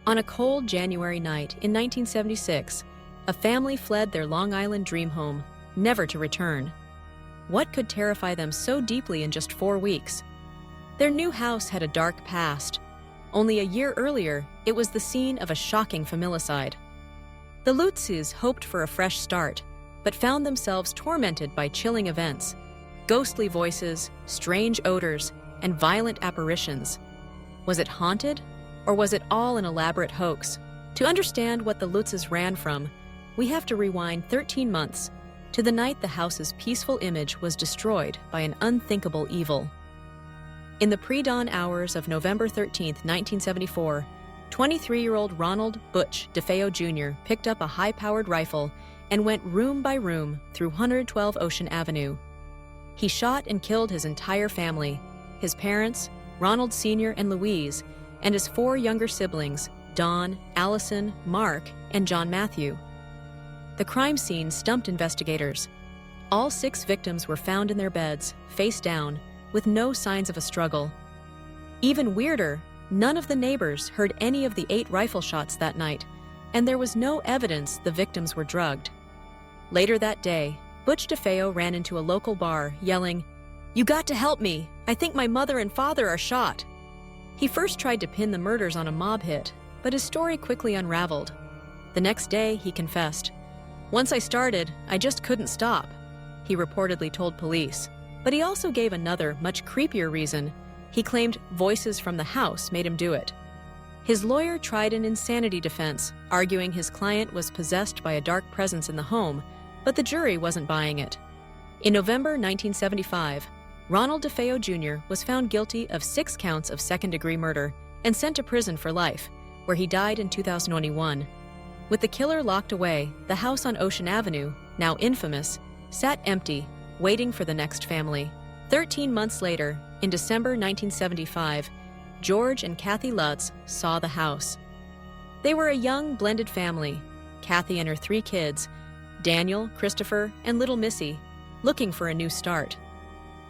On a cold January night in 1976, a family fled their Long Island dream home, never to return. What could terrify them so deeply in just 4 weeks? Their new house had a dark past. Only a year earlier, it was the scene of a shocking familicide. The Lutzes hoped for a fresh start, but found themselves tormented by chilling events, ghostly voices, strange odors, and violent apparitions. Was it haunted, or was it all an elaborate hoax? To understand what the Lutzes ran from, we have to rewind 13 months to the night the house's peaceful image was destroyed by an unthinkable evil. In the pre-dawn hours of November 13, 1974, 23-year-old Ronald "Butch" DeFeo Jr. picked up a high-powered rifle and went room by room through 112 Ocean Avenue. He shot and killed his entire family, his parents, Ronald Sr. and Louise, and his 4 younger siblings, Don, Allison, Mark, and John Matthew. The crime scene stumped investigators. All 6 victims were found in their beds, face down, with no signs of a struggle. Even weirder, none of the neighbors heard any of the 8 rifle shots that night, and there was no evidence the victims were drugged. Later that day, Butch DeFeo ran into a local bar, yelling, "You got to help me! I think my mother and father are shot!" He first tried to pin the murders on a mob hit, but his story quickly unraveled. The next day, he confessed, "Once I started, I just couldn't stop," he reportedly told police. But he also gave another, much creepier reason. He claimed voices from the house made him do it. His lawyer tried an insanity defense, arguing his client was possessed by a dark presence in the home, but the jury wasn't buying it. In November 1975, Ronald DeFeo Jr. was found guilty of 6 counts of second-degree murder and sent to prison for life, where he died in 2021. With the killer locked away, the house on Ocean Avenue, now infamous, sat empty, waiting for the next family. 13 months later, in December 1975, George and Kathy Lutz saw the house. They were a young, blended family, Kathy and her 3 kids, Daniel, Christopher, and little Missy, looking for a new start.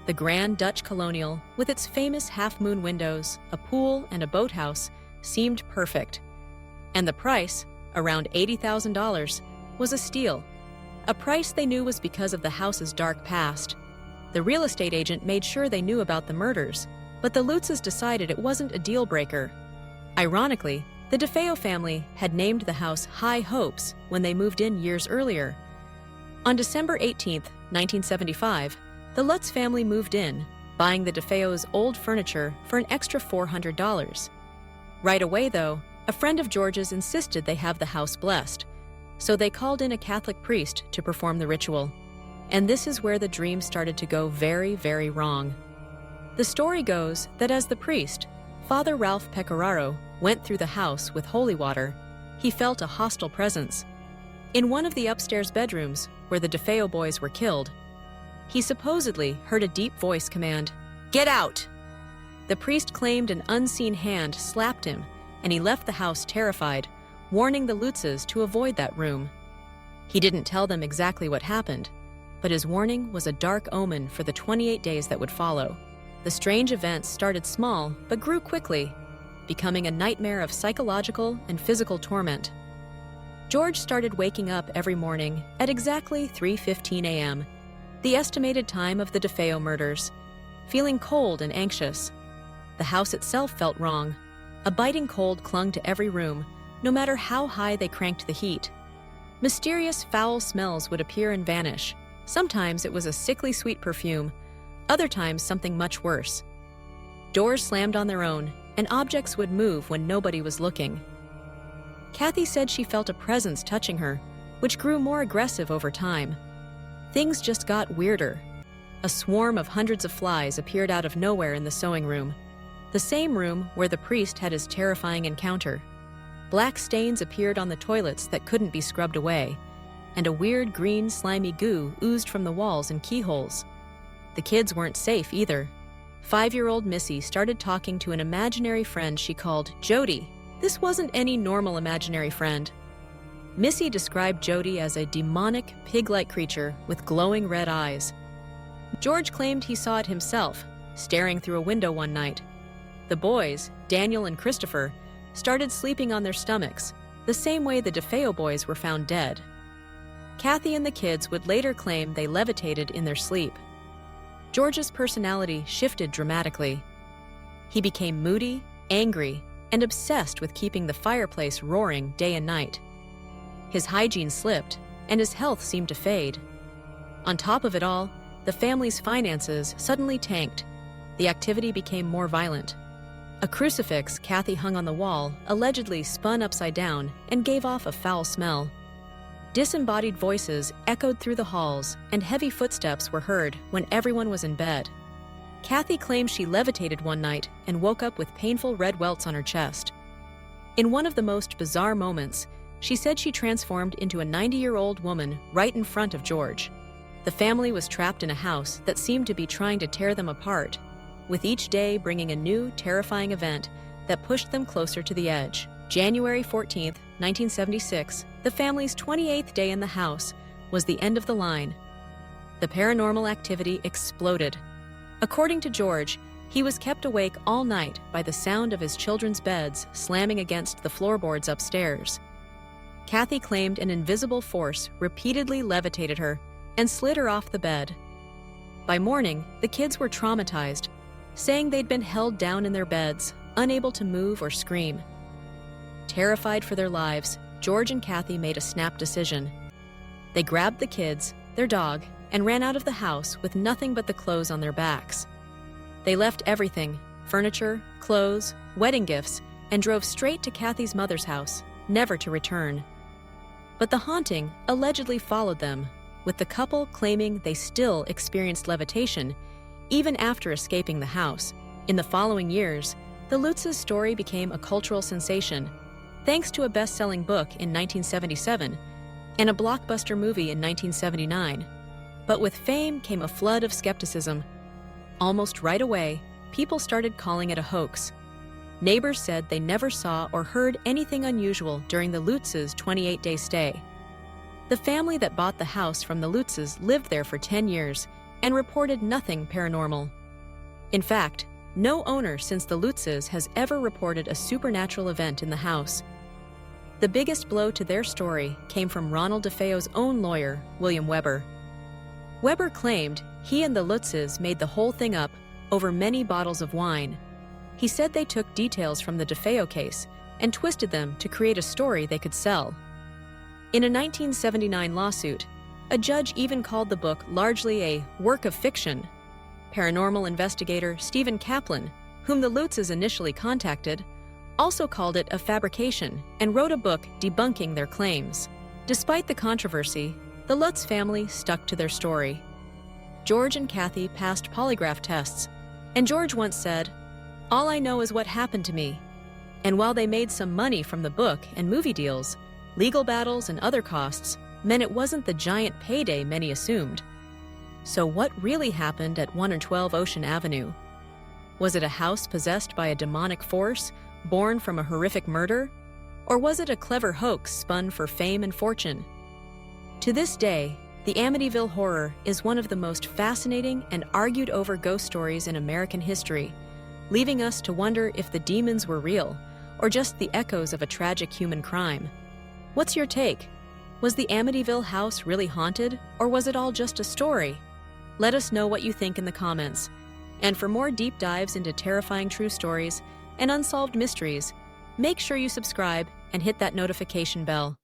The Grand Dutch Colonial, with its famous half-moon windows, a pool, and a boathouse, seemed perfect. And the price, around $80,000, was a steal. A price they knew was because of the house's dark past. The real estate agent made sure they knew about the murders, but the Lutzes decided it wasn't a deal-breaker. Ironically, the DeFeo family had named the house High Hopes when they moved in years earlier. On December 18, 1975, the Lutz family moved in, buying the DeFeo's old furniture for an extra $400. Right away, though, a friend of George's insisted they have the house blessed, so they called in a Catholic priest to perform the ritual. And this is where the dream started to go very, very wrong. The story goes that as the priest, Father Ralph Pecoraro, went through the house with holy water, he felt a hostile presence. In one of the upstairs bedrooms, where the DeFeo boys were killed, he supposedly heard a deep voice command, "Get out!" The priest claimed an unseen hand slapped him, and he left the house terrified, warning the Lutzes to avoid that room. He didn't tell them exactly what happened, but his warning was a dark omen for the 28 days that would follow. The strange events started small, but grew quickly, becoming a nightmare of psychological and physical torment. George started waking up every morning at exactly 3:15 a.m., the estimated time of the DeFeo murders, feeling cold and anxious. The house itself felt wrong. A biting cold clung to every room, no matter how high they cranked the heat. Mysterious foul smells would appear and vanish. Sometimes it was a sickly sweet perfume, other times something much worse. Doors slammed on their own, and objects would move when nobody was looking. Kathy said she felt a presence touching her, which grew more aggressive over time. Things just got weirder. A swarm of hundreds of flies appeared out of nowhere in the sewing room, the same room where the priest had his terrifying encounter. Black stains appeared on the toilets that couldn't be scrubbed away, and a weird green slimy goo oozed from the walls and keyholes. The kids weren't safe either. 5-year-old Missy started talking to an imaginary friend she called Jody. This wasn't any normal imaginary friend. Missy described Jody as a demonic, pig-like creature with glowing red eyes. George claimed he saw it himself, staring through a window one night. The boys, Daniel and Christopher, started sleeping on their stomachs, the same way the DeFeo boys were found dead. Kathy and the kids would later claim they levitated in their sleep. George's personality shifted dramatically. He became moody, angry, and obsessed with keeping the fireplace roaring day and night. His hygiene slipped, and his health seemed to fade. On top of it all, the family's finances suddenly tanked. The activity became more violent. A crucifix Kathy hung on the wall allegedly spun upside down and gave off a foul smell. Disembodied voices echoed through the halls, and heavy footsteps were heard when everyone was in bed. Kathy claimed she levitated one night and woke up with painful red welts on her chest. In one of the most bizarre moments, she said she transformed into a 90-year-old woman right in front of George. The family was trapped in a house that seemed to be trying to tear them apart, with each day bringing a new, terrifying event that pushed them closer to the edge. January 14, 1976, the family's 28th day in the house, was the end of the line. The paranormal activity exploded. According to George, he was kept awake all night by the sound of his children's beds slamming against the floorboards upstairs. Kathy claimed an invisible force repeatedly levitated her and slid her off the bed. By morning, the kids were traumatized, saying they'd been held down in their beds, unable to move or scream. Terrified for their lives, George and Kathy made a snap decision. They grabbed the kids, their dog, and ran out of the house with nothing but the clothes on their backs. They left everything, furniture, clothes, wedding gifts, and drove straight to Kathy's mother's house, never to return. But the haunting allegedly followed them, with the couple claiming they still experienced levitation even after escaping the house. In the following years, the Lutz's story became a cultural sensation, thanks to a best-selling book in 1977 and a blockbuster movie in 1979. But with fame came a flood of skepticism. Almost right away, people started calling it a hoax. Neighbors said they never saw or heard anything unusual during the Lutz's 28-day stay. The family that bought the house from the Lutz's lived there for 10 years and reported nothing paranormal. In fact, no owner since the Lutz's has ever reported a supernatural event in the house. The biggest blow to their story came from Ronald DeFeo's own lawyer, William Weber. Weber claimed he and the Lutz's made the whole thing up over many bottles of wine. He said they took details from the DeFeo case and twisted them to create a story they could sell. In a 1979 lawsuit, a judge even called the book largely a work of fiction. Paranormal investigator Stephen Kaplan, whom the Lutz's initially contacted, also called it a fabrication and wrote a book debunking their claims. Despite the controversy, the Lutz family stuck to their story. George and Kathy passed polygraph tests, and George once said, "All I know is what happened to me." And while they made some money from the book and movie deals, legal battles and other costs meant it wasn't the giant payday many assumed. So what really happened at 1 and 12 Ocean Avenue? Was it a house possessed by a demonic force, born from a horrific murder? Or was it a clever hoax spun for fame and fortune? To this day, the Amityville Horror is one of the most fascinating and argued over ghost stories in American history, leaving us to wonder if the demons were real, or just the echoes of a tragic human crime. What's your take? Was the Amityville house really haunted, or was it all just a story? Let us know what you think in the comments. And for more deep dives into terrifying true stories and unsolved mysteries, make sure you subscribe and hit that notification bell.